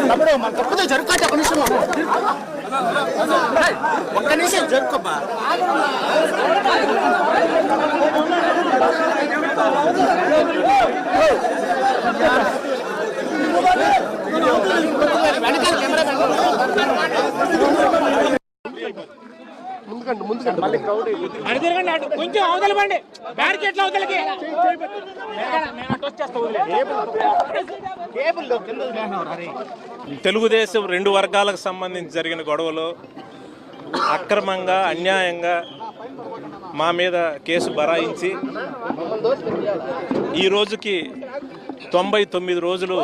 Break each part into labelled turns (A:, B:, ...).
A: తమ్ముడు మన తప్పదే జరుపుకోట ఒక్క నిమిషం జరుపుకోబ్బా.
B: కొంచెం అవతలబండి బ్యారికేట్ల అవతలకి.
C: తెలుగుదేశం రెండు వర్గాలకు సంబంధించి జరిగిన గొడవలో అక్రమంగా అన్యాయంగా మా మీద కేసు బరాయించి ఈ రోజుకి 99 రోజులు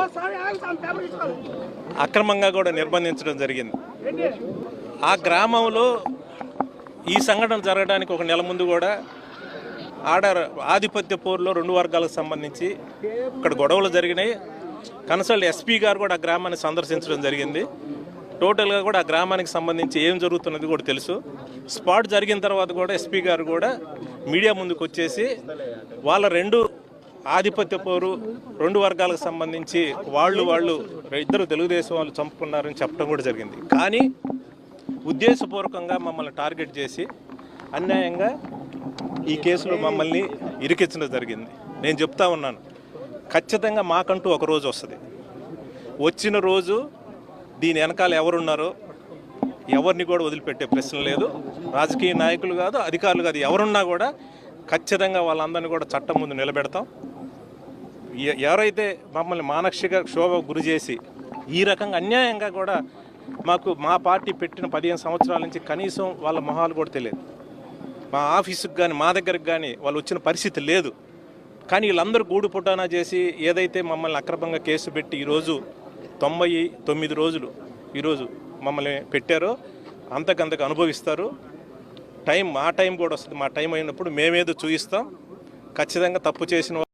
C: అక్రమంగా కూడా నిర్బంధించడం జరిగింది. ఆ గ్రామంలో ఈ సంఘటన జరగడానికి ఒక నెల ముందు కూడా ఆధిపత్య పోరులో రెండు వర్గాలకు సంబంధించి ఇక్కడ గొడవలు జరిగినాయి. కన్సల్ట్ ఎస్పీ గారు కూడా ఆ గ్రామాన్ని సందర్శించడం జరిగింది. టోటల్గా కూడా ఆ గ్రామానికి సంబంధించి ఏం జరుగుతున్నది కూడా తెలుసు. స్పాట్ జరిగిన తర్వాత కూడా ఎస్పీ గారు కూడా మీడియా ముందుకు వచ్చేసి వాళ్ళ రెండు ఆధిపత్య పోరు రెండు వర్గాలకు సంబంధించి వాళ్ళు ఇద్దరు తెలుగుదేశం వాళ్ళు చంపుకున్నారని చెప్పడం కూడా జరిగింది. కానీ ఉద్దేశపూర్వకంగా మమ్మల్ని టార్గెట్ చేసి అన్యాయంగా ఈ కేసులో మమ్మల్ని ఇరికించడం జరిగింది. నేను చెప్తా ఉన్నాను, ఖచ్చితంగా మాకంటూ ఒక రోజు వస్తుంది. వచ్చిన రోజు దీని వెనకాల ఎవరున్నారో ఎవరిని కూడా వదిలిపెట్టే ప్రశ్న లేదు. రాజకీయ నాయకులు కాదు, అధికారులు కాదు, ఎవరున్నా కూడా ఖచ్చితంగా వాళ్ళందరినీ కూడా చట్టం ముందు నిలబెడతాం. ఎవరైతే మమ్మల్ని మానసిక క్షోభ గురి చేసి ఈ రకంగా అన్యాయంగా కూడా మా పార్టీ పెట్టిన 15 సంవత్సరాల నుంచి కనీసం వాళ్ళ మొహాలు కూడా తెలియదు. మా ఆఫీసుకు కానీ మా దగ్గరకు కానీ వాళ్ళు వచ్చిన పరిస్థితి లేదు. కానీ వీళ్ళందరూ గూడు పుటానా చేసి ఏదైతే మమ్మల్ని అక్రమంగా కేసు పెట్టి ఈరోజు 99 రోజులు ఈరోజు మమ్మల్ని పెట్టారో అంతకంతకు అనుభవిస్తారు. మా టైం కూడా వస్తుంది. మా టైం అయినప్పుడు మేమేదో చూపిస్తాం. ఖచ్చితంగా తప్పు చేసిన